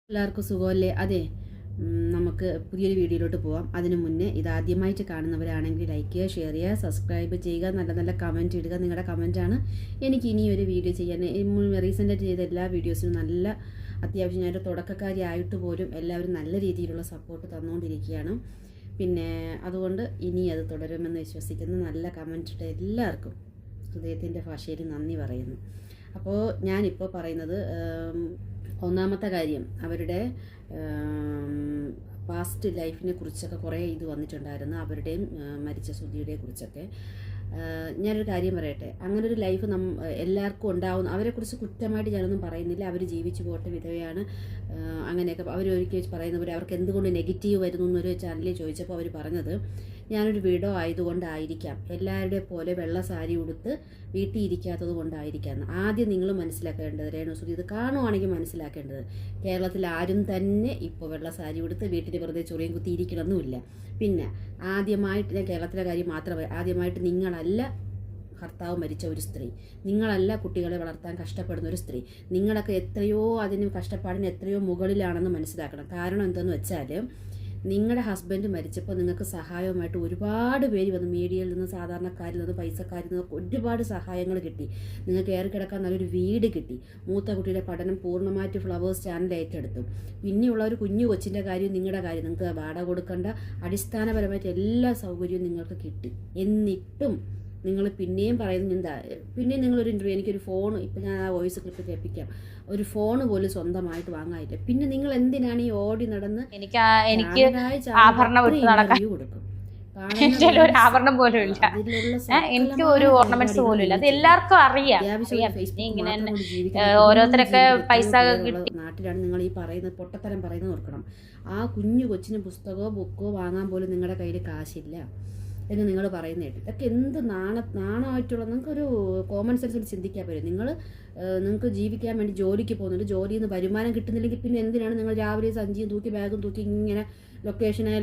എല്ലാവർക്കും സുഖമല്ലേ? അതെ, നമുക്ക് പുതിയൊരു വീഡിയോയിലോട്ട് പോവാം. അതിനു മുന്നേ ഇതാദ്യമായിട്ട് കാണുന്നവരാണെങ്കിൽ ലൈക്ക് ചെയ്യുക, ഷെയർ ചെയ്യുക, സബ്സ്ക്രൈബ് ചെയ്യുക, നല്ല നല്ല കമൻറ്റ് ഇടുക. നിങ്ങളുടെ കമൻറ്റാണ് എനിക്ക് ഇനിയൊരു വീഡിയോ ചെയ്യാൻ. റീസെൻ്റായിട്ട് ചെയ്ത എല്ലാ വീഡിയോസിനും നല്ല അത്യാവശ്യം ഞാനൊരു തുടക്കക്കാരി ആയിട്ട് പോലും എല്ലാവരും നല്ല രീതിയിലുള്ള സപ്പോർട്ട് തന്നുകൊണ്ടിരിക്കുകയാണ്. പിന്നെ അതുകൊണ്ട് ഇനി അത് തുടരുമെന്ന് വിശ്വസിക്കുന്ന നല്ല കമൻറ്റ് ഇട്ട എല്ലാവർക്കും ഹൃദയത്തിൻ്റെ ഭാഷയിൽ നന്ദി പറയുന്നു. അപ്പോൾ ഞാനിപ്പോൾ പറയുന്നത് ഒന്നാമത്തെ കാര്യം, അവരുടെ പാസ്റ്റ് ലൈഫിനെ കുറിച്ചൊക്കെ കുറേ ഇത് വന്നിട്ടുണ്ടായിരുന്നു. അവരുടെയും മരിച്ച ശ്രുതിയുടെ കുറിച്ചൊക്കെ ഞാനൊരു കാര്യം പറയട്ടെ. അങ്ങനൊരു ലൈഫ് എല്ലാവർക്കും ഉണ്ടാവുന്നു. അവരെക്കുറിച്ച് കുറ്റമായിട്ട് ഞാനൊന്നും പറയുന്നില്ല. അവർ ജീവിച്ചു പോട്ടെ, വിധവയാണ്, അങ്ങനെയൊക്കെ അവരൊരിക്കൽ പറയുന്നവർ അവർക്ക് എന്തുകൊണ്ട് നെഗറ്റീവ് വരുന്നു എന്നൊരു ചാനലിൽ ചോദിച്ചപ്പോൾ അവർ പറഞ്ഞത്, ഞാനൊരു വീടോ ആയതുകൊണ്ടായിരിക്കാം, എല്ലാവരുടെ പോലെ വെള്ള സാരി ഉടുത്ത് വീട്ടിൽ ഇരിക്കാത്തത് കൊണ്ടായിരിക്കാം. ആദ്യം നിങ്ങൾ മനസ്സിലാക്കേണ്ടത്, രേണുസുതി ഇത് കാണുവാണെങ്കിൽ മനസ്സിലാക്കേണ്ടത്, കേരളത്തിൽ ആരും തന്നെ ഇപ്പോൾ വെള്ള സാരി ഉടുത്ത് വീട്ടിൽ വെറുതെ ചൊറിയും കുത്തി ഇരിക്കണമെന്നുമില്ല. പിന്നെ ആദ്യമായിട്ട്, ഞാൻ കേരളത്തിലെ കാര്യം മാത്രമേ, ആദ്യമായിട്ട് നിങ്ങളല്ല ഭർത്താവ് മരിച്ച ഒരു സ്ത്രീ, നിങ്ങളല്ല കുട്ടികളെ വളർത്താൻ കഷ്ടപ്പെടുന്ന ഒരു സ്ത്രീ. നിങ്ങളൊക്കെ എത്രയോ അതിന് കഷ്ടപ്പാടിന് എത്രയോ മുകളിലാണെന്ന് മനസ്സിലാക്കണം. കാരണം എന്തെന്ന് വെച്ചാൽ, നിങ്ങളുടെ ഹസ്ബൻഡ് മരിച്ചപ്പോൾ നിങ്ങൾക്ക് സഹായവുമായിട്ട് ഒരുപാട് പേര് വന്നു. മീഡിയയിൽ നിന്ന്, സാധാരണക്കാരിൽ നിന്ന്, പൈസക്കാരിൽ നിന്ന് ഒരുപാട് സഹായങ്ങൾ കിട്ടി. നിങ്ങൾക്ക് ഏറി കിടക്കാൻ നല്ലൊരു വീട് കിട്ടി. മൂത്ത കുട്ടിയുടെ പഠനം പൂർണ്ണമായിട്ട് ഫ്ലവേഴ്സ് ചാനൽ ഏറ്റെടുത്തു. പിന്നെയുള്ള ഒരു കുഞ്ഞു കൊച്ചിൻ്റെ കാര്യം, നിങ്ങളുടെ കാര്യം, നിങ്ങൾക്ക് വാടക കൊടുക്കേണ്ട അടിസ്ഥാനപരമായിട്ട് എല്ലാ സൗകര്യവും നിങ്ങൾക്ക് കിട്ടി. എന്നിട്ടും നിങ്ങൾ പിന്നെയും പറയുന്നു, എന്താ പിന്നെയും നിങ്ങളൊരു ഇൻ്റർവ്യൂ, എനിക്കൊരു ഫോൺ, ഇപ്പം ഞാൻ ആ വോയിസ് ക്ലിപ്പ് കേൾപ്പിക്കാം, ഒരു ഫോൺ പോലും സ്വന്തമായിട്ട് വാങ്ങാനില്ല. പിന്നെ നിങ്ങൾ എന്തിനാണ് ഈ ഓടി നടന്ന് എനിക്ക് ഇന്റർവ്യൂ കൊടുക്കും? ആഭരണം പോലും ഇല്ല, എനിക്ക് ഒരു ഓർണമെന്റ്സ് പോലും ഇല്ല. അത് എല്ലാവർക്കും അറിയാം. ഇങ്ങനെ ഓരോരുത്തരൊക്കെ പൈസ നാട്ടിലാണ് നിങ്ങൾ ഈ പറയുന്നത്, പൊട്ടത്തരം പറയുന്നത് ഓർക്കണം. ആ കുഞ്ഞു കൊച്ചിന് പുസ്തകമോ ബുക്കോ വാങ്ങാൻ പോലും നിങ്ങളുടെ കയ്യിൽ കാശില്ല എന്ന് നിങ്ങൾ പറയുന്ന കേട്ട്. ഇതൊക്കെ എന്ത് നാണമായിട്ടുള്ള, നിങ്ങൾക്കൊരു കോമൺ സെൻസിൽ ചിന്തിക്കാൻ പറ്റും. നിങ്ങൾക്ക് ജീവിക്കാൻ വേണ്ടി ജോലിക്ക് പോകുന്നുണ്ട്, ജോലിയിൽ നിന്ന് വരുമാനം കിട്ടുന്നില്ലെങ്കിൽ പിന്നെ എന്തിനാണ് നിങ്ങൾ രാവിലെ സഞ്ചിയും തൂക്കി ബാഗും തൂക്കി ഇങ്ങനെ ലൊക്കേഷൻ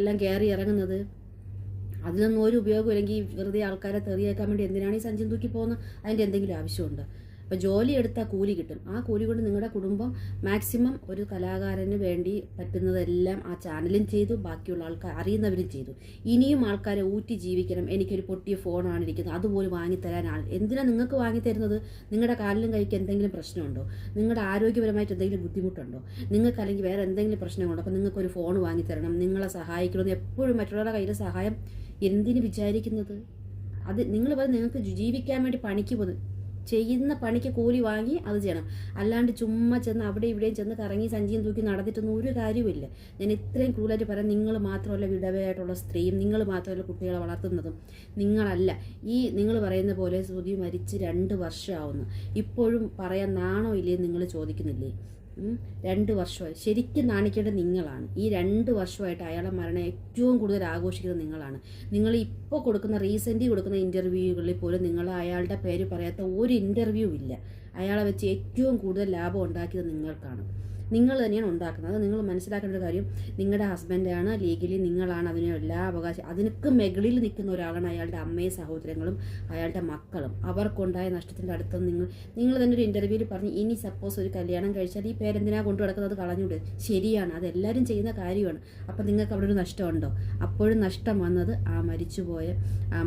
എല്ലാം കയറി ഇറങ്ങുന്നത്? അതിലൊന്നും ഒരു ഉപയോഗമില്ലെങ്കിൽ വെറുതെ ആൾക്കാരെ തെറിയേക്കാൻ വേണ്ടി എന്തിനാണ് ഈ സഞ്ചിയും തൂക്കി പോകുന്നത്? അതിൻ്റെ എന്തെങ്കിലും ആവശ്യമുണ്ട്? അപ്പോൾ ജോലി എടുത്താൽ കൂലി കിട്ടും. ആ കൂലി കൊണ്ട് നിങ്ങളുടെ കുടുംബം മാക്സിമം, ഒരു കലാകാരന് വേണ്ടി പറ്റുന്നതെല്ലാം ആ ചാനലും ചെയ്തു, ബാക്കിയുള്ള ആൾക്കാർ അറിയുന്നവരും ചെയ്തു. ഇനിയും ആൾക്കാരെ ഊറ്റി ജീവിക്കണം. എനിക്കൊരു പൊട്ടിയ ഫോണാണ് ഇരിക്കുന്നത്, അതുപോലെ വാങ്ങിത്തരാൻ എന്തിനാണ് നിങ്ങൾക്ക് വാങ്ങിത്തരുന്നത്? നിങ്ങളുടെ കാലിലും കൈക്ക് എന്തെങ്കിലും പ്രശ്നമുണ്ടോ? നിങ്ങളുടെ ആരോഗ്യപരമായിട്ട് എന്തെങ്കിലും ബുദ്ധിമുട്ടുണ്ടോ? നിങ്ങൾക്ക് അല്ലെങ്കിൽ വേറെ എന്തെങ്കിലും പ്രശ്നങ്ങളുണ്ടോ? അപ്പോൾ നിങ്ങൾക്കൊരു ഫോൺ വാങ്ങിത്തരണം, നിങ്ങളെ സഹായിക്കണമെന്ന് എപ്പോഴും മറ്റുള്ളവരുടെ കയ്യിലെ സഹായം എന്തിന് വിചാരിക്കുന്നത്? അത് നിങ്ങൾ പറയും, നിങ്ങൾക്ക് ജീവിക്കാൻ വേണ്ടി പണിക്ക് പോകുന്നത്, ചെയ്യുന്ന പണിക്ക് കൂലി വാങ്ങി അത് ചെയ്യണം. അല്ലാണ്ട് ചുമ്മാ ചെന്ന് അവിടെ ഇവിടെയും ചെന്ന് കറങ്ങി സഞ്ചിയും തൂക്കി നടന്നിട്ടൊന്നും ഒരു കാര്യമില്ല. ഞാൻ ഇത്രയും ക്രൂലായിട്ട് പറയാം, നിങ്ങൾ മാത്രമല്ല വിധവയായിട്ടുള്ള സ്ത്രീയും, നിങ്ങൾ മാത്രമല്ല കുട്ടികളെ വളർത്തുന്നതും, നിങ്ങളല്ല. ഈ നിങ്ങൾ പറയുന്ന പോലെ ശ്രുതി മരിച്ച് 2 വർഷമാവുന്നു, ഇപ്പോഴും പറയാൻ നാണോ ഇല്ലേ നിങ്ങൾ ചോദിക്കുന്നില്ലേ? 2 വർഷമായി. ശരിക്കും നാണിക്കേണ്ടത് നിങ്ങളാണ്. ഈ 2 വർഷമായിട്ട് അയാളെ മരണം ഏറ്റവും കൂടുതൽ ആഘോഷിക്കുന്നത് നിങ്ങളാണ്. നിങ്ങൾ ഇപ്പോൾ കൊടുക്കുന്ന റീസെൻ്റ് കൊടുക്കുന്ന ഇൻ്റർവ്യൂകളിൽ പോലും നിങ്ങൾ അയാളുടെ പേര് പറയാത്ത ഒരു ഇൻ്റർവ്യൂ ഇല്ല. അയാളെ വെച്ച് ഏറ്റവും കൂടുതൽ ലാഭം ഉണ്ടാക്കിയത് നിങ്ങൾക്കാണ്. നിങ്ങൾ തന്നെയാണ് ഉണ്ടാക്കുന്നത്. അത് നിങ്ങൾ മനസ്സിലാക്കേണ്ട ഒരു കാര്യം, നിങ്ങളുടെ ഹസ്ബൻഡാണ് ലീഗലി, നിങ്ങളാണ് അതിന് എല്ലാ അവകാശം. അതിനൊക്കെ മുകളിൽ നിൽക്കുന്ന ഒരാളാണ് അയാളുടെ അമ്മയും സഹോദരങ്ങളും അയാളുടെ മക്കളും. അവർക്കുണ്ടായ നഷ്ടത്തിൻ്റെ അടുത്ത് നിങ്ങൾ തന്നെ ഒരു ഇൻ്റർവ്യൂവിൽ പറഞ്ഞു, ഇനി സപ്പോസ് ഒരു കല്യാണം കഴിച്ചാൽ ഈ പേരെന്തിനാണ് കൊണ്ടു നടക്കുന്നത്, കളഞ്ഞൂടെ? ശരിയാണ്, അതെല്ലാവരും ചെയ്യുന്ന കാര്യമാണ്. അപ്പം നിങ്ങൾക്ക് അവിടെ ഒരു നഷ്ടമുണ്ടോ? അപ്പോഴും നഷ്ടം വന്നത് ആ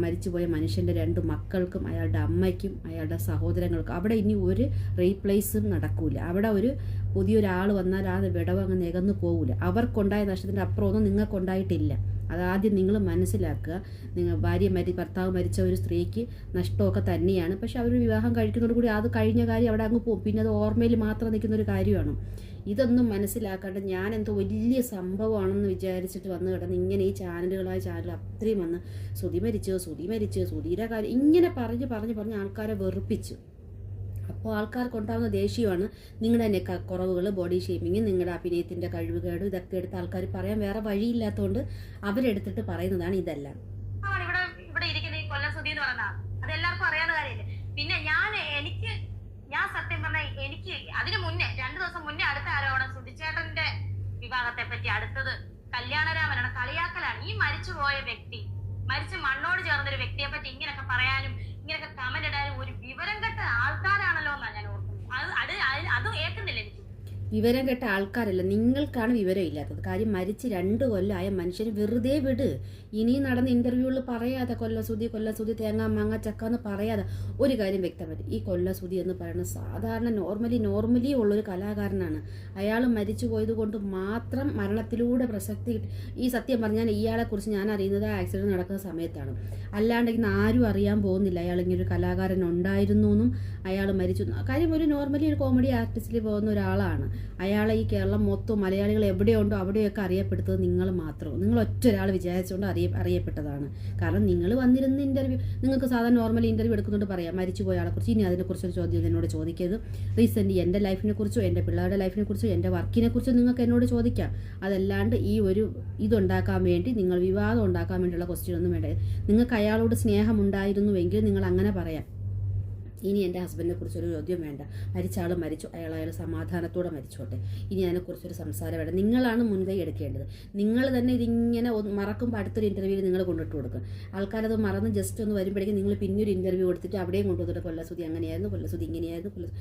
മരിച്ചുപോയ മനുഷ്യൻ്റെ 2 മക്കൾക്കും അയാളുടെ അമ്മയ്ക്കും അയാളുടെ സഹോദരങ്ങൾക്കും. അവിടെ ഇനി ഒരു റീപ്ലേസും നടക്കൂല. അവിടെ ഒരു പുതിയൊരാൾ വന്നാൽ ആ വിടവ് അങ്ങ് നികന്നു പോകില്ല. അവർക്കുണ്ടായ നഷ്ടത്തിൻ്റെ അപ്പുറമൊന്നും നിങ്ങൾക്കുണ്ടായിട്ടില്ല. അതാദ്യം നിങ്ങൾ മനസ്സിലാക്കുക. നിങ്ങൾ ഭർത്താവ് മരിച്ച ഒരു സ്ത്രീക്ക് നഷ്ടമൊക്കെ തന്നെയാണ്. പക്ഷെ അവർ വിവാഹം കഴിക്കുന്നതോടുകൂടി അത് കഴിഞ്ഞ കാര്യം അവിടെ അങ്ങ് പോകും. പിന്നെ അത് ഓർമ്മയിൽ മാത്രം നിൽക്കുന്ന ഒരു കാര്യമാണ്. ഇതൊന്നും മനസ്സിലാക്കാണ്ട് ഞാൻ എന്തോ വലിയ സംഭവമാണെന്ന് വിചാരിച്ചിട്ട് വന്ന് കിടന്ന് ഇങ്ങനെ ഈ ചാനൽ അത്രയും വന്ന് ശ്രുതി മരിച്ചു, ശ്രുതിയുടെ കാര്യം ഇങ്ങനെ പറഞ്ഞ് ആൾക്കാരെ വെറുപ്പിച്ചു. അപ്പോൾ ആൾക്കാർക്കുണ്ടാകുന്ന ദേഷ്യമാണ്. നിങ്ങളുടെ തന്നെ കുറവുകൾ, ബോഡി ഷേമിങ്, നിങ്ങളുടെ അഭിനയത്തിൻ്റെ കഴിവുകേട്, ഇതൊക്കെ എടുത്ത് ആൾക്കാർ പറയാൻ വേറെ വഴിയില്ലാത്തതുകൊണ്ട് അവരെടുത്തിട്ട് പറയുന്നതാണ് ഇതെല്ലാം. ഇവിടെ ഇരിക്കുന്ന ഈ കൊല്ലം ശ്രുതി എന്ന് പറഞ്ഞാൽ അതെല്ലാവർക്കും അറിയാവുന്ന കാര്യമില്ല. പിന്നെ ഞാൻ സത്യം പറഞ്ഞാൽ എനിക്ക് അതിന് മുന്നേ 2 ദിവസം മുന്നേ അടുത്ത ആരോപണം ശ്രുതിച്ചേട്ടന്റെ വിവാഹത്തെ പറ്റി, അടുത്തത് കല്യാണരാമനാണ്, കളിയാക്കലാണ്. ഈ മരിച്ചുപോയ വ്യക്തി, മരിച്ച് മണ്ണോട് ചേർന്നൊരു വ്യക്തിയെ പറ്റി ഇങ്ങനെയൊക്കെ പറയാനും ഇങ്ങനെയൊക്കെ കമന്റ് ഇടാനും ഒരു വിവരം കെട്ട ആൾക്കാരാണല്ലോ എന്നാണ് ഞാൻ ഓർക്കുന്നത്. അത് ഏൽക്കുന്നില്ല എനിക്ക്. വിവരം കേട്ട ആൾക്കാരല്ല, നിങ്ങൾക്കാണ് വിവരം ഇല്ലാത്തത്. കാര്യം മരിച്ച് 2 കൊല്ലമായ മനുഷ്യന് വെറുതെ വിട്. ഇനി നടന്ന ഇൻ്റർവ്യൂവിൽ പറയാതെ കൊല്ലസുതി തേങ്ങ മാങ്ങ ചക്ക എന്ന് പറയാതെ ഒരു കാര്യം വ്യക്തമായിട്ട്, ഈ കൊല്ലസുതി എന്ന് പറയുന്നത് സാധാരണ നോർമലി ഉള്ളൊരു കലാകാരനാണ്. അയാൾ മരിച്ചു പോയത് കൊണ്ട് മാത്രം മരണത്തിലൂടെ പ്രസക്തി ഈ സത്യം പറഞ്ഞാൽ ഇയാളെക്കുറിച്ച് ഞാൻ അറിയുന്നത് ആക്സിഡൻറ്റ് നടക്കുന്ന സമയത്താണ്. അല്ലാണ്ട് ഇന്ന് ആരും അറിയാൻ പോകുന്നില്ല അയാൾ ഇങ്ങനൊരു കലാകാരൻ ഉണ്ടായിരുന്നു എന്നും അയാൾ മരിച്ചു. കാര്യം ഒരു നോർമലി ഒരു കോമഡി ആർട്ടിസ്റ്റിൽ പോകുന്ന ഒരാളാണ്. അയാളെ ഈ കേരളം മൊത്തം മലയാളികൾ എവിടെയുണ്ടോ അവിടെയൊക്കെ അറിയപ്പെടുന്നത് നിങ്ങൾ മാത്രം. നിങ്ങൾ ഒറ്റ ഒരാൾ വിചാരിച്ചുകൊണ്ട് അറിയപ്പെട്ടതാണ്. കാരണം നിങ്ങൾ വന്നിരുന്ന ഇൻ്റർവ്യൂ, നിങ്ങൾക്ക് സാധാരണ നോർമൽ ഇൻ്റർവ്യൂ എടുക്കുന്നുണ്ട് പറയാം മരിച്ചുപോയ ആളെക്കുറിച്ച്. ഇനി അതിനെക്കുറിച്ചൊരു ചോദ്യം എന്നോട് ചോദിക്കരുത്. റീസെൻ്റ് എൻ്റെ ലൈഫിനെ കുറിച്ചോ എൻ്റെ പിള്ളേരുടെ ലൈഫിനെ കുറിച്ചോ എൻ്റെ വർക്കിനെ കുറിച്ചോ നിങ്ങൾക്ക് എന്നോട് ചോദിക്കാം. അതല്ലാണ്ട് ഈ ഒരു ഇതുണ്ടാക്കാൻ വേണ്ടി, നിങ്ങൾ വിവാദം ഉണ്ടാക്കാൻ വേണ്ടിയുള്ള ക്വസ്റ്റ്യൻ ഒന്നും വേണ്ട. നിങ്ങൾക്ക് അയാളോട് സ്നേഹമുണ്ടായിരുന്നുവെങ്കിൽ നിങ്ങൾ അങ്ങനെ പറയാം. ഇനി എൻ്റെ ഹസ്ബൻഡിനെ കുറിച്ചൊരു ചോദ്യം വേണ്ട. മരിച്ച ആൾ മരിച്ചു, അയാൾ സമാധാനത്തോടെ മരിച്ചോട്ടെ. ഇനി അതിനെക്കുറിച്ചൊരു സംസാരം വേണ്ട. നിങ്ങളാണ് മുൻകൈ എടുക്കേണ്ടത്. നിങ്ങൾ തന്നെ ഇതിങ്ങനെ മറക്കുമ്പോൾ അടുത്തൊരു ഇൻ്റർവ്യൂവിൽ നിങ്ങൾ കൊണ്ടിട്ട് കൊടുക്കും. ആൾക്കാരത് മറന്ന് ജസ്റ്റ് ഒന്ന് വരുമ്പോഴേക്കും നിങ്ങൾ പിന്നൊരു ഇൻ്റർവ്യൂ കൊടുത്തിട്ട് അവിടെയും കൊണ്ടുവന്നിട്ട് കൊല്ലസുതി അങ്ങനെയായിരുന്നു, കൊല്ലസുതി ഇങ്ങനെയായിരുന്നു.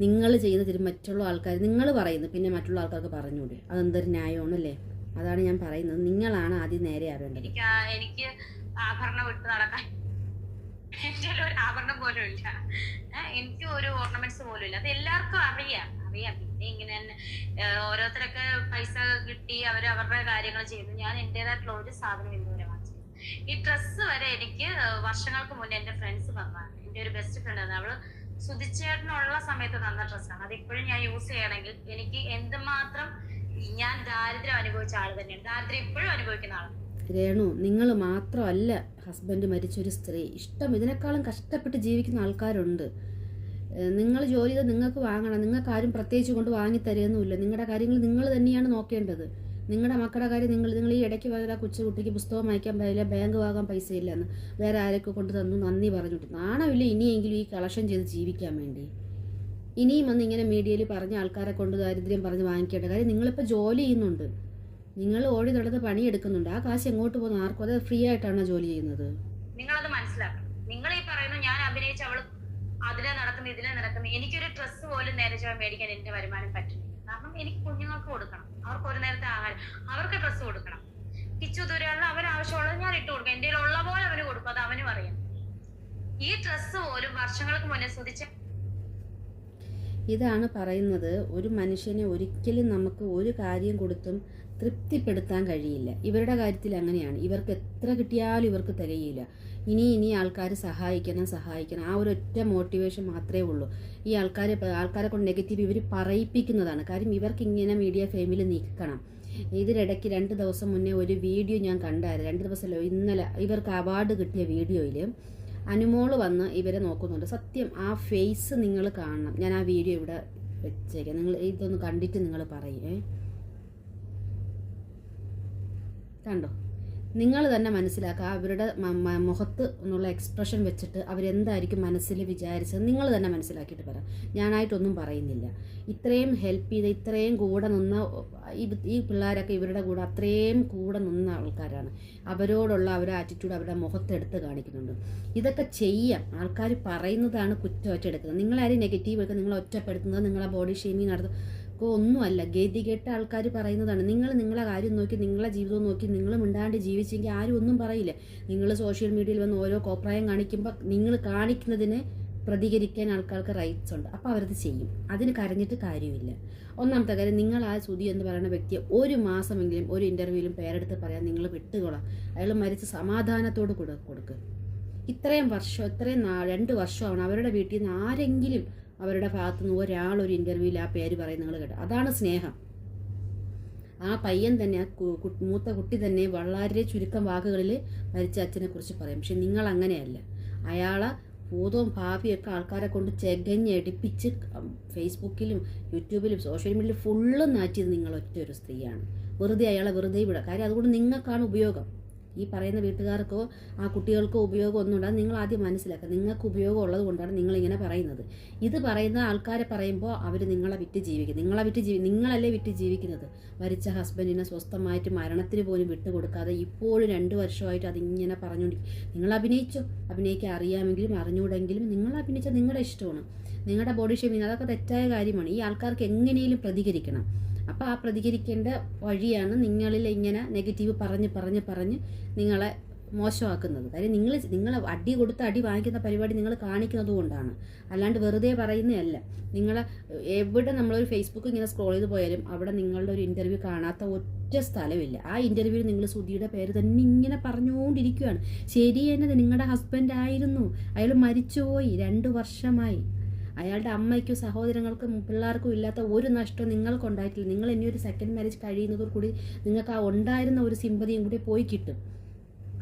നിങ്ങൾ ചെയ്യുന്നതിന് മറ്റുള്ള ആൾക്കാർ നിങ്ങൾ പറയുന്നു, പിന്നെ മറ്റുള്ള ആൾക്കാർക്ക് പറഞ്ഞൂടെ? അതെന്തൊരു ന്യായമാണല്ലേ? അതാണ് ഞാൻ പറയുന്നത്. നിങ്ങളാണ് ആദ്യം നേരെ ആവേണ്ടത്. എനിക്ക് ആഭരണം വിട്ട് നടക്കാൻ എന്റെ ഒരു ആഭരണം പോലും ഇല്ല, എനിക്ക് ഒരു ഓർണമെന്റ്സ് പോലും ഇല്ല. അത് എല്ലാവർക്കും അറിയാം. പിന്നെ ഇങ്ങനെ ഓരോരുത്തരൊക്കെ പൈസ കിട്ടി അവരുടെ കാര്യങ്ങൾ ചെയ്തു. ഞാൻ എന്റേതായിട്ടുള്ള ഒരു സാധനം ഇന്നുവരെ വാങ്ങിച്ചു. ഈ ഡ്രസ്സ് വരെ എനിക്ക് വർഷങ്ങൾക്ക് മുന്നേ എന്റെ ഫ്രണ്ട്സ് തന്നതാണ്. എന്റെ ഒരു ബെസ്റ്റ് ഫ്രണ്ട് ആണ്, അവള് സുധിച്ചേട്ടനുള്ള സമയത്ത് തന്ന ഡ്രസ്സാണ്. അതിപ്പോഴും ഞാൻ യൂസ് ചെയ്യണമെങ്കിൽ എനിക്ക് എന്തുമാത്രം, ഞാൻ ദാരിദ്ര്യം അനുഭവിച്ച ആൾ തന്നെയാണ്, ദാരിദ്ര്യം ഇപ്പോഴും അനുഭവിക്കുന്ന ആളാണ്. രേണു, നിങ്ങൾ മാത്രമല്ല ഹസ്ബൻഡ് മരിച്ചൊരു സ്ത്രീ, ഇഷ്ടം ഇതിനേക്കാളും കഷ്ടപ്പെട്ട് ജീവിക്കുന്ന ആൾക്കാരുണ്ട്. നിങ്ങൾ ജോലി ചെയ്ത് നിങ്ങൾക്ക് വാങ്ങണം. നിങ്ങൾക്ക് ആരും പ്രത്യേകിച്ച് കൊണ്ട് വാങ്ങിത്തരുന്നില്ല. നിങ്ങളുടെ കാര്യങ്ങൾ നിങ്ങൾ തന്നെയാണ് നോക്കേണ്ടത്. നിങ്ങളുടെ മക്കളുടെ കാര്യം നിങ്ങൾ ഈ ഇടയ്ക്ക് വേറെ കൊച്ചുകുട്ടിക്ക് പുസ്തകം വായിക്കാൻ പറ്റില്ല, ബാങ്ക് വാങ്ങാൻ പൈസ ഇല്ലെന്ന് വേറെ ആരൊക്കെ കൊണ്ട് തന്നു നന്ദി പറഞ്ഞിട്ട് നാണമില്ല ഇനിയെങ്കിലും ഈ കളക്ഷൻ ചെയ്ത് ജീവിക്കാൻ വേണ്ടി. ഇനിയും വന്ന് ഇങ്ങനെ മീഡിയയിൽ പറഞ്ഞ ആൾക്കാരെ കൊണ്ട് ദാരിദ്ര്യം പറഞ്ഞ് വാങ്ങിക്കേണ്ട കാര്യം. നിങ്ങളിപ്പോൾ ജോലി ചെയ്യുന്നുണ്ട്, നിങ്ങൾ ഓടി നടന്ന് പണിയെടുക്കുന്നുണ്ട്. ആ കാശ് എങ്ങോട്ട് പോകുന്നു? ആർക്കും അത് ഫ്രീ ആയിട്ടാണ് ജോലി ചെയ്യുന്നത്. നിങ്ങളത് മനസ്സിലാക്കണം. നിങ്ങൾ ഈ പറയുന്നു ഞാൻ അഭിനയിച്ച അവള് അതിലെ നടക്കുന്നു ഇതിലെ നടക്കുന്നു. എനിക്കൊരു ഡ്രസ്സ് പോലും നേരെ ചൊവ്വേ മേടിക്കാൻ എന്റെ വരുമാനം പറ്റില്ല. കാരണം എനിക്ക് കുഞ്ഞുങ്ങൾക്ക് കൊടുക്കണം, അവർക്ക് ഒരു നേരത്തെ ആഹാരം, അവർക്ക് ഡ്രസ്സ് കൊടുക്കണം. കിച്ചു ദൂരെയുള്ള അവരാവശ്യമുള്ളത് ഞാൻ ഇട്ട് കൊടുക്കാം. എന്റെ ഉള്ള പോലെ അവന് കൊടുക്കും, അത് അവനും അറിയാം. ഈ ഡ്രസ്സ് പോലും വർഷങ്ങൾക്ക് മുന്നേ സുധിച്ച. ഇതാണ് പറയുന്നത്, ഒരു മനുഷ്യനെ ഒരിക്കലും നമുക്ക് ഒരു കാര്യം കൊടുത്തും തൃപ്തിപ്പെടുത്താൻ കഴിയില്ല. ഇവരുടെ കാര്യത്തിൽ അങ്ങനെയാണ്. ഇവർക്ക് എത്ര കിട്ടിയാലും ഇവർക്ക് തികയില്ല. ഇനി ആൾക്കാർ സഹായിക്കണം. ആ ഒരൊറ്റ മോട്ടിവേഷൻ മാത്രമേ ഉള്ളൂ. ഈ ആൾക്കാരെ കൊണ്ട് നെഗറ്റീവ് ഇവർ പറയിപ്പിക്കുന്നതാണ്. കാര്യം ഇവർക്ക് ഇങ്ങനെ മീഡിയ ഫെയിമിൽ നിൽക്കണം. ഇതിനിടയ്ക്ക് 2 ദിവസം മുന്നേ ഒരു വീഡിയോ ഞാൻ കണ്ടായിരുന്നു. 2 ദിവസമല്ലോ, ഇന്നലെ ഇവർക്ക് അവാർഡ് കിട്ടിയ വീഡിയോയിൽ അനുമോള് വന്ന് ഇവരെ നോക്കുന്നുണ്ട്. സത്യം ആ ഫേസ് നിങ്ങൾ കാണണം. ഞാൻ ആ വീഡിയോ ഇവിടെ വെച്ചേക്കാം, നിങ്ങൾ ഇതൊന്ന് കണ്ടിട്ട് നിങ്ങൾ പറയേ. കണ്ടോ? നിങ്ങൾ തന്നെ മനസ്സിലാക്കുക. അവരുടെ മുഖത്ത് എന്നുള്ള എക്സ്പ്രഷൻ വെച്ചിട്ട് അവരെന്തായിരിക്കും മനസ്സിൽ വിചാരിച്ചത് നിങ്ങൾ തന്നെ മനസ്സിലാക്കിയിട്ട് പറയാം. ഞാനായിട്ടൊന്നും പറയുന്നില്ല. ഇത്രയും ഹെൽപ്പ് ചെയ്ത് ഇത്രയും കൂടെ നിന്ന ഈ പിള്ളേരൊക്കെ ഇവരുടെ കൂടെ അത്രയും കൂടെ നിന്ന ആൾക്കാരാണ്. അവരോടുള്ള അവരുടെ ആറ്റിറ്റ്യൂഡ് അവരുടെ മുഖത്തെടുത്ത് കാണിക്കുന്നുണ്ട്. ഇതൊക്കെ ചെയ്യാം. ആൾക്കാർ പറയുന്നതാണ് കുറ്റം നിങ്ങളാരും നെഗറ്റീവ് എടുക്കുക, നിങ്ങളെ ഒറ്റപ്പെടുത്തുന്നത്, നിങ്ങളെ ബോഡി ഷെയ്മിങ് നടത്തുക ഒന്നുമല്ല. ഗതികെട്ട ആൾക്കാർ പറയുന്നതാണ്. നിങ്ങളെ കാര്യം നോക്കി, നിങ്ങളെ ജീവിതം നോക്കി നിങ്ങൾ മിണ്ടാണ്ട് ജീവിച്ചെങ്കിൽ ആരും ഒന്നും പറയില്ല. നിങ്ങൾ സോഷ്യൽ മീഡിയയിൽ വന്ന് ഓരോ കോപ്രായം കാണിക്കുമ്പോൾ നിങ്ങൾ കാണിക്കുന്നതിന് പ്രതികരിക്കാൻ ആൾക്കാർക്ക് റൈറ്റ്സ് ഉണ്ട്. അപ്പോൾ അവരത് ചെയ്യും. അതിന് കരഞ്ഞിട്ട് കാര്യമില്ല. ഒന്നാമത്തെ കാര്യം, നിങ്ങൾ ആ സുധി എന്ന് പറയുന്ന വ്യക്തിയെ 1 മാസമെങ്കിലും ഒരു ഇൻ്റർവ്യൂവിലും പേരെടുത്ത് പറയാൻ നിങ്ങൾ വിട്ടുകൊള്ളാം. അയാൾ മരിച്ച് സമാധാനത്തോട് കൊടുക്കുക. ഇത്രയും 2 വർഷമാണ് അവരുടെ വീട്ടിൽ നിന്ന് ആരെങ്കിലും അവരുടെ ഭാഗത്തുനിന്ന് ഒരാളൊരു ഇൻ്റർവ്യൂവിൽ ആ പേര് പറയുന്നത് നിങ്ങൾ കേട്ടോ. അതാണ് സ്നേഹം. ആ പയ്യൻ തന്നെ, ആ മൂത്ത കുട്ടി തന്നെ വളരെ ചുരുക്കം വാക്കുകളിൽ മരിച്ച അച്ഛനെ കുറിച്ച് പറയും. പക്ഷെ നിങ്ങൾ അങ്ങനെയല്ല. അയാളെ ഭൂതവും ഭാവിയൊക്കെ ആൾക്കാരെ കൊണ്ട് ചെകഞ്ഞെടുപ്പിച്ച് ഫേസ്ബുക്കിലും യൂട്യൂബിലും സോഷ്യൽ മീഡിയയിലും ഫുള്ള് നാറ്റിയത് നിങ്ങൾ ഒറ്റ ഒരു സ്ത്രീയാണ്. വെറുതെ അയാളെ വെറുതെ വിടുക. കാര്യം അതുകൊണ്ട് നിങ്ങൾക്കാണ് ഉപയോഗം. ഈ പറയുന്ന വീട്ടുകാർക്കോ ആ കുട്ടികൾക്കോ ഉപയോഗം ഒന്നും ഉണ്ടാകും. നിങ്ങൾ ആദ്യം മനസ്സിലാക്കുക, നിങ്ങൾക്ക് ഉപയോഗം ഉള്ളത് കൊണ്ടാണ് നിങ്ങളിങ്ങനെ പറയുന്നത്. ഇത് പറയുന്ന ആൾക്കാരെ പറയുമ്പോൾ അവർ നിങ്ങളെ വിറ്റ് ജീവിക്കും. നിങ്ങളല്ലേ വിറ്റ് ജീവിക്കുന്നത്. മരിച്ച ഹസ്ബൻഡിനെ സ്വസ്ഥമായിട്ട് മരണത്തിന് പോലും വിട്ടുകൊടുക്കാതെ ഇപ്പോഴും 2 വർഷമായിട്ട് അതിങ്ങനെ പറഞ്ഞുകൊണ്ടിരിക്കും. നിങ്ങൾ അഭിനയിക്കാൻ അറിയാമെങ്കിലും അറിഞ്ഞുകൂടെങ്കിലും നിങ്ങൾ അഭിനയിച്ച നിങ്ങളുടെ ഇഷ്ടമാണ്. നിങ്ങളുടെ ബോഡി ഷേമിങ് അതൊക്കെ തെറ്റായ കാര്യമാണ്. ഈ ആൾക്കാർക്ക് എങ്ങനെയും പ്രതികരിക്കണം. അപ്പോൾ ആ പ്രതികരിക്കേണ്ട വഴിയാണ് നിങ്ങളിൽ ഇങ്ങനെ നെഗറ്റീവ് പറഞ്ഞ് നിങ്ങളെ മോശമാക്കുന്നത്. കാര്യം നിങ്ങൾ അടി കൊടുത്ത് അടി വാങ്ങിക്കുന്ന പരിപാടി നിങ്ങൾ കാണിക്കുന്നത് കൊണ്ടാണ്, അല്ലാണ്ട് വെറുതെ പറയുന്നതല്ല. നിങ്ങൾ എവിടെ നമ്മളൊരു ഫേസ്ബുക്ക് ഇങ്ങനെ സ്ക്രോൾ ചെയ്ത് പോയാലും അവിടെ നിങ്ങളുടെ ഒരു ഇൻ്റർവ്യൂ കാണാത്ത ഒറ്റ സ്ഥലമില്ല. ആ ഇൻ്റർവ്യൂവിൽ നിങ്ങൾ സുധിയുടെ പേര് തന്നെ ഇങ്ങനെ പറഞ്ഞുകൊണ്ടിരിക്കുകയാണ്. ശരി എന്നത് നിങ്ങളുടെ ഹസ്ബൻഡ് ആയിരുന്നു, അയാൾ മരിച്ചുപോയി, 2 വർഷമായി. അയാളുടെ അമ്മയ്ക്കും സഹോദരങ്ങൾക്കും പിള്ളേർക്കും ഇല്ലാത്ത ഒരു നഷ്ടവും നിങ്ങൾക്ക് ഉണ്ടായിട്ടില്ല. നിങ്ങൾ ഇനി ഒരു സെക്കൻഡ് മാരേജ് കഴിയുന്നതോട് കൂടി നിങ്ങൾക്ക് ആ ഉണ്ടായിരുന്ന ഒരു സിമ്പതിയും കൂടി പോയി കിട്ടും.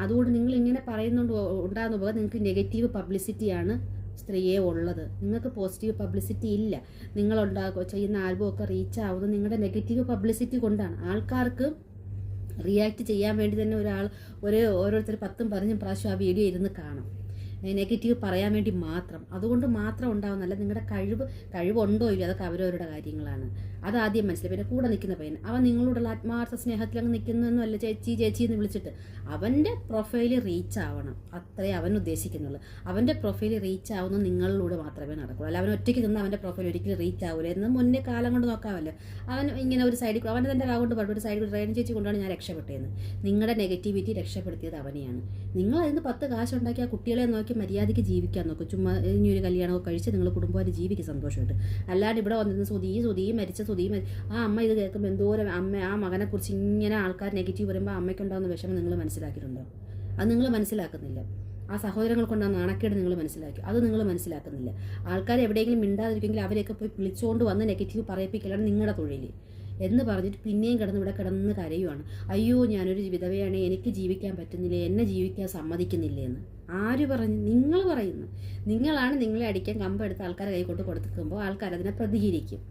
അതുകൊണ്ട് നിങ്ങൾ ഇങ്ങനെ പറയുന്നുണ്ട് ഉണ്ടാകുന്ന പോലെ നിങ്ങൾക്ക് നെഗറ്റീവ് പബ്ലിസിറ്റിയാണ് സ്ത്രീയെ ഉള്ളത്. നിങ്ങൾക്ക് പോസിറ്റീവ് പബ്ലിസിറ്റി ഇല്ല. നിങ്ങൾ ചെയ്യുന്ന ആൽബമൊക്കെ റീച്ച് ആവുന്നത് നിങ്ങളുടെ നെഗറ്റീവ് പബ്ലിസിറ്റി കൊണ്ടാണ്. ആൾക്കാർക്ക് റിയാക്ട് ചെയ്യാൻ വേണ്ടി തന്നെ ഓരോരുത്തർ 10-15 പ്രാവശ്യം ആ വീഡിയോ ഇരുന്ന് കാണും, നെഗറ്റീവ് പറയാൻ വേണ്ടി മാത്രം. അതുകൊണ്ട് മാത്രം ഉണ്ടാവുന്നല്ല. നിങ്ങളുടെ കഴിവുണ്ടോ ഇല്ല അതൊക്കെ അവരവരുടെ കാര്യങ്ങളാണ്. അതാദ്യം മനസ്സിലായി. പിന്നെ കൂടെ നിൽക്കുന്ന പയ്യൻ അവൻ നിങ്ങളോടുള്ള ആത്മാർത്ഥ സ്നേഹത്തിലങ്ങ് നിൽക്കുന്നൊന്നുമല്ല ചേച്ചി എന്ന് വിളിച്ചിട്ട്. അവൻ്റെ പ്രൊഫൈല് റീച്ച് ആവണം, അത്രേ അവൻ ഉദ്ദേശിക്കുന്നുള്ളൂ. അവൻ്റെ പ്രൊഫൈല് റീച്ച് ആവുന്നത് നിങ്ങളിലൂടെ മാത്രമേ നടക്കൂ. അല്ല അവൻ ഒറ്റയ്ക്ക് നിന്ന് അവൻ്റെ പ്രൊഫൈൽ ഒരിക്കലും റീച്ച് ആവില്ല എന്ന് മുന്നേ കാലം കൊണ്ട് നോക്കാമല്ലോ. അവൻ ഇങ്ങനെ ഒരു സൈഡിൽ അവൻ്റെ തന്നെ കൊണ്ട് പറഞ്ഞു ഒരു സൈഡിൽ ട്രെയിൻ ചേച്ചി കൊണ്ടാണ് ഞാൻ രക്ഷപ്പെട്ടതെന്ന്. നിങ്ങളുടെ നെഗറ്റിവിറ്റി രക്ഷപ്പെടുത്തിയത് അവനെയാണ്. നിങ്ങൾ അതിന് 10 കാശുണ്ടാക്കി ആ കുട്ടികളെ നോക്കി മര്യാദയ്ക്ക് ജീവിക്കാൻ നോക്കും. ചുമ്മാ ഇനി ഒരു കല്യാണമൊക്കെ കഴിച്ച് നിങ്ങൾ കുടുംബമായിട്ട് ജീവിക്കും സന്തോഷമായിട്ട്. അല്ലാണ്ട് ഇവിടെ വന്നിരുന്ന് സുധിയും മരിച്ച ആ അമ്മ ഇത് കേൾക്കുമ്പോൾ എന്തോരം ആ മകനെക്കുറിച്ച് ഇങ്ങനെ ആൾക്കാർ നെഗറ്റീവ് പറയുമ്പോൾ അമ്മയ്ക്കുണ്ടാകുന്ന വിഷമം നിങ്ങൾ മനസ്സിലാക്കിയിട്ടുണ്ടോ? അത് നിങ്ങൾ മനസ്സിലാക്കുന്നില്ല. ആ സഹോദരങ്ങൾക്കുണ്ടാകുന്ന നാണക്കേട് നിങ്ങൾ മനസ്സിലാക്കി, അത് നിങ്ങൾ മനസ്സിലാക്കുന്നില്ല. ആൾക്കാർ എവിടെയെങ്കിലും മിണ്ടാതിരിക്കുമെങ്കിൽ അവരെയൊക്കെ പോയി വിളിച്ചുകൊണ്ട് വന്ന് നെഗറ്റീവ് പറയിപ്പിക്കലാണ് നിങ്ങളുടെ തൊഴിൽ എന്ന് പറഞ്ഞിട്ട് പിന്നെയും ഇവിടെ കിടന്ന് കരയുവാണ്. അയ്യോ ഞാനൊരു വിധവയാണ്, എനിക്ക് ജീവിക്കാൻ പറ്റുന്നില്ല, എന്നെ ജീവിക്കാൻ സമ്മതിക്കുന്നില്ല എന്ന്. ആര് പറഞ്ഞു? നിങ്ങൾ പറയുന്നു. നിങ്ങളാണ് നിങ്ങളെ അടിക്കാൻ കമ്പെടുത്ത് ആൾക്കാരെ കൈകൊണ്ട് കൊടുത്തിരിക്കുമ്പോൾ ആൾക്കാർ അതിനെ പ്രതികരിക്കും.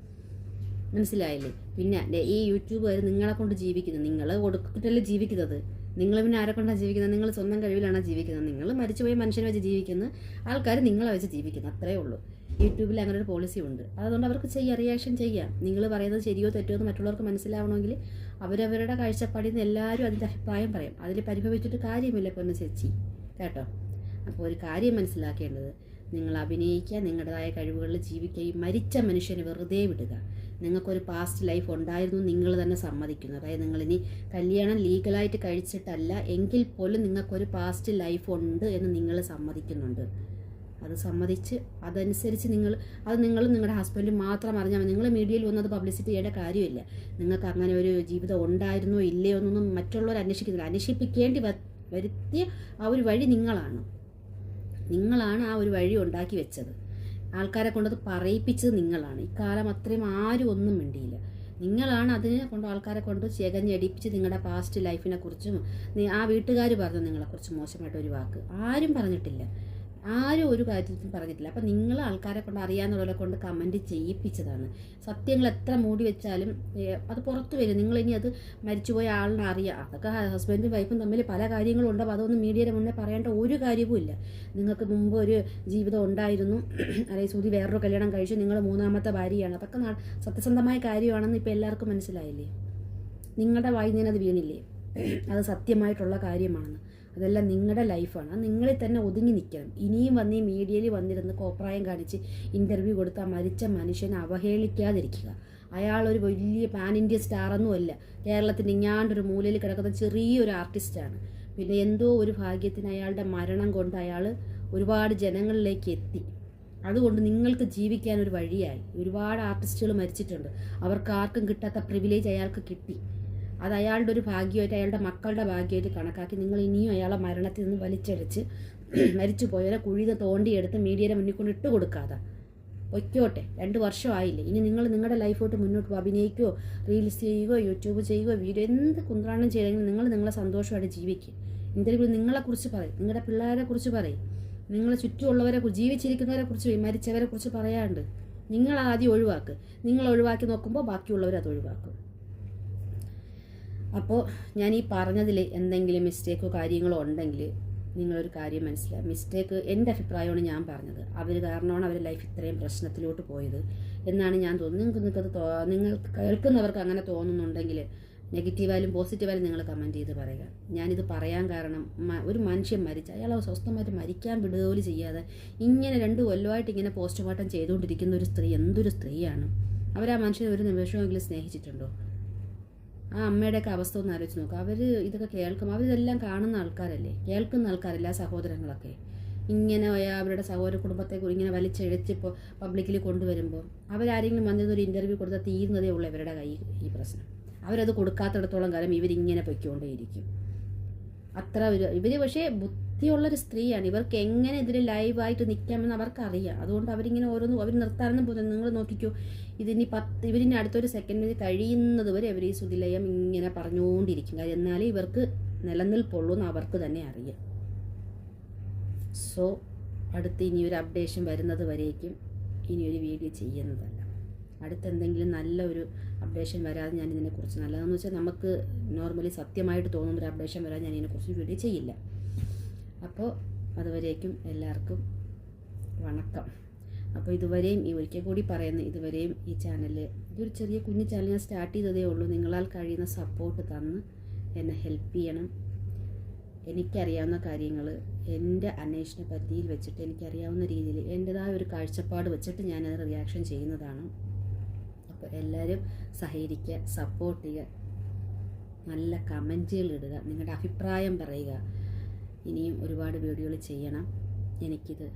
മനസ്സിലായില്ലേ? പിന്നെ ഈ യൂട്യൂബുകാർ നിങ്ങളെ കൊണ്ട് ജീവിക്കുന്നത്, നിങ്ങൾ കൊടുത്തിട്ടല്ലേ ജീവിക്കുന്നത്. നിങ്ങൾ പിന്നെ ആരെ കൊണ്ടാണ് ജീവിക്കുന്നത്? നിങ്ങൾ സ്വന്തം കഴിവിലാണോ ജീവിക്കുന്നത്? നിങ്ങൾ മരിച്ചുപോയ മനുഷ്യനെ വെച്ച് ജീവിക്കുന്നത്, ആൾക്കാർ നിങ്ങളെ വെച്ച് ജീവിക്കുന്നു, അത്രേ ഉള്ളൂ. യൂട്യൂബിൽ അങ്ങനെ ഒരു പോളിസി ഉണ്ട്. അതുകൊണ്ട് അവർക്ക് റിയാക്ഷൻ ചെയ്യാം. നിങ്ങൾ പറയുന്നത് ശരിയോ തെറ്റോ എന്ന് മറ്റുള്ളവർക്ക് മനസ്സിലാവണമെങ്കിൽ അവരവരുടെ കാഴ്ചപ്പാടിൽ നിന്ന് എല്ലാവരും അതിൻ്റെ അഭിപ്രായം പറയും. അതിൽ പരിഭവിച്ചിട്ട് കാര്യമില്ല പൊന്നു ചേച്ചി, കേട്ടോ. അപ്പോൾ ഒരു കാര്യം മനസ്സിലാക്കേണ്ടത്, നിങ്ങൾ അഭിനയിക്കുക, നിങ്ങളുടേതായ കഴിവുകളിൽ ജീവിക്കുക. ഈ മരിച്ച മനുഷ്യനെ വെറുതെ വിടുക. നിങ്ങൾക്കൊരു പാസ്റ്റ് ലൈഫ് ഉണ്ടായിരുന്നു നിങ്ങൾ തന്നെ സമ്മതിക്കുന്നു. അതായത് നിങ്ങളിനി കല്യാണം ലീഗലായിട്ട് കഴിച്ചിട്ടല്ല എങ്കിൽ പോലും നിങ്ങൾക്കൊരു പാസ്റ്റ് ലൈഫ് ഉണ്ട് എന്ന് നിങ്ങൾ സമ്മതിക്കുന്നുണ്ട്. അത് സമ്മതിച്ച് അതനുസരിച്ച് നിങ്ങൾ നിങ്ങളുടെ ഹസ്ബൻഡ് മാത്രം അറിഞ്ഞാൽ മതി. നിങ്ങൾ മീഡിയയിൽ വന്നത് പബ്ലിസിറ്റി ചെയ്യേണ്ട കാര്യമില്ല. നിങ്ങൾക്ക് അങ്ങനെ ഒരു ജീവിതം ഉണ്ടായിരുന്നോ ഇല്ലയോ എന്നൊന്നും മറ്റുള്ളവർ അന്വേഷിക്കുന്നില്ല. അന്വേഷിപ്പിക്കേണ്ടി വരുത്തിയ ആ ഒരു വഴി നിങ്ങളാണ് ആ ഒരു വഴി ഉണ്ടാക്കി വെച്ചത്. ആൾക്കാരെ കൊണ്ടത് പറയിപ്പിച്ചത് നിങ്ങളാണ്. ഇക്കാലം അത്രയും ആരും ഒന്നും മിണ്ടിയില്ല. നിങ്ങളാണ് അതിനെ കൊണ്ട് ആൾക്കാരെ കൊണ്ട് ചെകഞ്ഞടിപ്പിച്ച് നിങ്ങളുടെ പാസ്റ്റ് ലൈഫിനെ കുറിച്ചും ആ വീട്ടുകാർ പറഞ്ഞു നിങ്ങളെക്കുറിച്ച് മോശമായിട്ടൊരു വാക്ക് ആരും പറഞ്ഞിട്ടില്ല. ആരും ഒരു കാര്യത്തിലും പറഞ്ഞിട്ടില്ല. അപ്പം നിങ്ങൾ ആൾക്കാരെ കൊണ്ട് അറിയാവുന്നവരെ കൊണ്ട് കമൻറ്റ് ചെയ്യിപ്പിച്ചതാണ്. സത്യങ്ങൾ എത്ര മൂടി വെച്ചാലും അത് പുറത്തു വരും. നിങ്ങളിനി അത് മരിച്ചുപോയ ആളിനെ അറിയാം. അതൊക്കെ ഹസ്ബൻഡും വൈഫും തമ്മിൽ പല കാര്യങ്ങളും ഉണ്ട്. അപ്പോൾ അതൊന്നും മീഡിയയുടെ മുന്നേ പറയേണ്ട ഒരു കാര്യവും ഇല്ല. നിങ്ങൾക്ക് മുമ്പ് ഒരു ജീവിതം ഉണ്ടായിരുന്നു, അല്ലെങ്കിൽ സുധി വേറൊരു കല്യാണം കഴിച്ചു, നിങ്ങൾ 3ാമത്തെ ഭാര്യയാണ്. അതൊക്കെ സത്യസന്ധമായ കാര്യമാണെന്ന് ഇപ്പോൾ എല്ലാവർക്കും മനസ്സിലായില്ലേ? നിങ്ങളുടെ വായിൽ നിന്നത് വീണില്ലേ? അത് സത്യമായിട്ടുള്ള കാര്യമാണെന്ന്. അതെല്ലാം നിങ്ങളുടെ ലൈഫാണ്. അത് നിങ്ങളിൽ തന്നെ ഒതുങ്ങി നിൽക്കണം. ഇനിയും വന്ന് ഈ മീഡിയയിൽ വന്നിരുന്ന് കോപ്രായം കാണിച്ച് ഇൻ്റർവ്യൂ കൊടുത്ത് ആ മരിച്ച മനുഷ്യനെ അവഹേളിക്കാതിരിക്കുക. അയാളൊരു വലിയ പാൻ ഇന്ത്യ സ്റ്റാറൊന്നുമല്ല. കേരളത്തിൻ്റെ ഇങ്ങാണ്ടൊരു മൂലയിൽ കിടക്കുന്ന ചെറിയൊരു ആർട്ടിസ്റ്റാണ്. പിന്നെ എന്തോ ഒരു ഭാഗ്യത്തിന് അയാളുടെ മരണം കൊണ്ട് അയാൾ ഒരുപാട് ജനങ്ങളിലേക്ക് എത്തി. അതുകൊണ്ട് നിങ്ങൾക്ക് ജീവിക്കാനൊരു വഴിയായി. ഒരുപാട് ആർട്ടിസ്റ്റുകൾ മരിച്ചിട്ടുണ്ട്. അവർക്ക് ആർക്കും കിട്ടാത്ത പ്രിവിലേജ് അയാൾക്ക് കിട്ടി. അത് അയാളുടെ ഒരു ഭാഗ്യമായിട്ട് അയാളുടെ മക്കളുടെ ഭാഗ്യമായിട്ട് കണക്കാക്കി നിങ്ങൾ ഇനിയും അയാളെ മരണത്തിൽ നിന്ന് വലിച്ചടിച്ച് മരിച്ചു പോയവരെ കുഴിന്ന് തോണ്ടിയെടുത്ത് മീഡിയയുടെ മുന്നിൽ കൊണ്ട് ഇട്ട് കൊടുക്കാതെ ഒയ്ക്കോട്ടെ. 2 വർഷമായില്ലേ. ഇനി നിങ്ങൾ നിങ്ങളുടെ ലൈഫോട്ട് മുന്നോട്ട് അഭിനയിക്കുകയോ റീൽസ് ചെയ്യുകയോ യൂട്യൂബ് ചെയ്യുകയോ വീഡിയോ എന്ത് കുന്ത്രാണം ചെയ്തെങ്കിലും നിങ്ങൾ നിങ്ങളെ സന്തോഷമായിട്ട് ജീവിക്കുക. ഇന്റർവ്യൂ നിങ്ങളെക്കുറിച്ച് പറയും, നിങ്ങളുടെ പിള്ളേരെ കുറിച്ച് പറയും, നിങ്ങളെ ചുറ്റുമുള്ളവരെ കുറിച്ച്, ജീവിച്ചിരിക്കുന്നവരെ കുറിച്ച്, മരിച്ചവരെ കുറിച്ച് പറയാണ്ട് നിങ്ങൾ ആദ്യം ഒഴിവാക്ക്. നിങ്ങൾ ഒഴിവാക്കി നോക്കുമ്പോൾ ബാക്കിയുള്ളവർ അത് ഒഴിവാക്കും. അപ്പോൾ ഞാൻ ഈ പറഞ്ഞതിൽ എന്തെങ്കിലും മിസ്റ്റേക്കോ കാര്യങ്ങളോ ഉണ്ടെങ്കിൽ നിങ്ങളൊരു കാര്യം മനസ്സിലാക്കുക. മിസ്റ്റേക്ക് എൻ്റെ അഭിപ്രായമാണ് ഞാൻ പറഞ്ഞത്. അവർ കാരണമാണ് അവർ ലൈഫ് ഇത്രയും പ്രശ്നത്തിലോട്ട് പോയത് എന്നാണ് ഞാൻ തോന്നുന്നത്. നിങ്ങൾക്ക് കേൾക്കുന്നവർക്ക് അങ്ങനെ തോന്നുന്നുണ്ടെങ്കിൽ നെഗറ്റീവായാലും പോസിറ്റീവായാലും നിങ്ങൾ കമൻറ്റ് ചെയ്ത് പറയുക. ഞാനിത് പറയാൻ കാരണം ഒരു മനുഷ്യൻ മരിച്ച അയാൾ സ്വസ്ഥമായിട്ട് മരിക്കാൻ വിടുക പോലും ചെയ്യാതെ ഇങ്ങനെ 2 കൊല്ലമായിട്ട് ഇങ്ങനെ പോസ്റ്റ്മോർട്ടം ചെയ്തുകൊണ്ടിരിക്കുന്ന ഒരു സ്ത്രീ എന്തൊരു സ്ത്രീയാണ്. അവർ ആ മനുഷ്യനെ ഒരു നിമിഷമെങ്കിലും സ്നേഹിച്ചിട്ടുണ്ടോ? ആ അമ്മയുടെയൊക്കെ അവസ്ഥ ഒന്ന് ആലോചിച്ച് നോക്കുക. അവർ ഇതൊക്കെ കേൾക്കും, അവരിതെല്ലാം കാണുന്ന ആൾക്കാരല്ലേ, കേൾക്കുന്ന ആൾക്കാരല്ല ആ സഹോദരങ്ങളൊക്കെ. ഇങ്ങനെ അവരുടെ സഹോദര കുടുംബത്തെ ഇങ്ങനെ വലിച്ചെഴുത്തിപ്പോൾ പബ്ലിക്കിൽ കൊണ്ടുവരുമ്പോൾ അവരാരെങ്കിലും വന്നിരുന്നൊരു ഇൻ്റർവ്യൂ കൊടുത്താൽ തീരുന്നതേ ഉള്ളൂ ഇവരുടെ കൈ ഈ പ്രശ്നം. അവരത് കൊടുക്കാത്തിടത്തോളം കാലം ഇവരിങ്ങനെ പൊയ്ക്കൊണ്ടേയിരിക്കും. അത്ര ഇവർ പക്ഷേ ബുദ്ധിയുള്ളൊരു സ്ത്രീയാണ്. ഇവർക്ക് എങ്ങനെ ഇതിൽ ലൈവായിട്ട് നിൽക്കാമെന്ന് അവർക്കറിയാം. അതുകൊണ്ട് അവരിങ്ങനെ ഓരോന്നും അവർ നിർത്താനൊന്നും പോകുന്നത്. നിങ്ങൾ നോക്കിക്കോ, ഇവരിനി അടുത്തൊരു സെക്കൻഡ് കഴിയുന്നത് വരെ അവർ ഈ സുതിലയം ഇങ്ങനെ പറഞ്ഞുകൊണ്ടിരിക്കും. കാര്യം എന്നാലേ ഇവർക്ക് നിലനിൽപ്പുള്ളൂ എന്ന് അവർക്ക് തന്നെ അറിയാം. സോ അടുത്ത് ഇനിയൊരു അപ്ഡേഷൻ വരുന്നത് വരേക്കും ഇനിയൊരു വീഡിയോ ചെയ്യുന്നതല്ല. അടുത്തെന്തെങ്കിലും നല്ലൊരു അപ്ഡേഷൻ വരാതെ ഞാൻ ഇതിനെക്കുറിച്ച്, നല്ലതെന്ന് വെച്ചാൽ നമുക്ക് നോർമലി സത്യമായിട്ട് തോന്നുന്നൊരു അപ്ഡേഷൻ വരാതെ ഞാൻ ഇതിനെക്കുറിച്ച് വീഡിയോ ചെയ്യില്ല. അപ്പോൾ അതുവരേക്കും എല്ലാവർക്കും വണക്കം. അപ്പോൾ ഇതുവരെയും ഒരിക്കൽ കൂടി പറയുന്നു, ഇതുവരെയും ഈ ചാനൽ, ഇതൊരു ചെറിയ കുഞ്ഞു ചാനൽ ഞാൻ സ്റ്റാർട്ട് ചെയ്തതേ ഉള്ളൂ. നിങ്ങളാൽ കഴിയുന്ന സപ്പോർട്ട് തന്ന് എന്നെ ഹെൽപ്പ് ചെയ്യണം. എനിക്കറിയാവുന്ന കാര്യങ്ങൾ എൻ്റെ അന്വേഷണ പരിധിയിൽ വെച്ചിട്ട് എനിക്കറിയാവുന്ന രീതിയിൽ എൻ്റെതായ ഒരു കാഴ്ചപ്പാട് വെച്ചിട്ട് ഞാനത് റിയാക്ഷൻ ചെയ്യുന്നതാണ്. അപ്പോൾ എല്ലാവരും സഹകരിക്കുക, സപ്പോർട്ട് ചെയ്യുക, നല്ല കമൻറ്റുകൾ ഇടുക, നിങ്ങളുടെ അഭിപ്രായം പറയുക. ഇനിയും ഒരുപാട് വീഡിയോകൾ ചെയ്യണം. എനിക്കിത്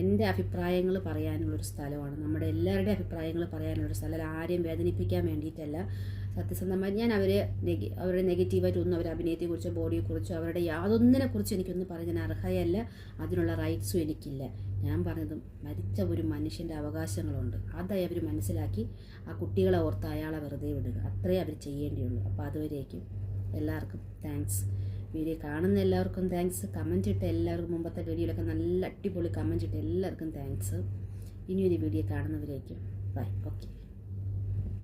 എൻ്റെ അഭിപ്രായങ്ങൾ പറയാനുള്ളൊരു സ്ഥലമാണ്. നമ്മുടെ എല്ലാവരുടെയും അഭിപ്രായങ്ങൾ പറയാനുള്ളൊരു സ്ഥലം. ആരെയും വേദനിപ്പിക്കാൻ വേണ്ടിയിട്ടല്ല. സത്യസന്ധമായി ഞാൻ അവരുടെ നെഗറ്റീവായിട്ടൊന്നും അവരുടെ അഭിനയത്തെക്കുറിച്ചോ ബോഡിയെക്കുറിച്ചോ അവരുടെ യാതൊന്നിനെക്കുറിച്ചും എനിക്കൊന്നും പറയാൻ അർഹയല്ല. അതിനുള്ള റൈറ്റ്സും എനിക്കില്ല. ഞാൻ പറഞ്ഞതും മരിച്ച ഒരു മനുഷ്യൻ്റെ അവകാശങ്ങളുണ്ട്. അതായി അവർ മനസ്സിലാക്കി ആ കുട്ടികളെ ഓർത്ത് അയാളെ വെറുതെ വിടുക. അത്രേ അവർ ചെയ്യേണ്ടിയുള്ളൂ. അപ്പോൾ അതുവരേക്കും എല്ലാവർക്കും താങ്ക്സ്. വീഡിയോ കാണുന്ന എല്ലാവർക്കും താങ്ക്സ്. കമൻറ്റ് ഇട്ട എല്ലാവർക്കും, മുമ്പത്തെ വീഡിയോയിലൊക്കെ നല്ല അടിപൊളി കമൻറ്റ് ഇട്ട എല്ലാവർക്കും താങ്ക്സ്. ഇനിയൊരു വീഡിയോ കാണുന്നവരേക്കും ബൈ. ഓക്കെ.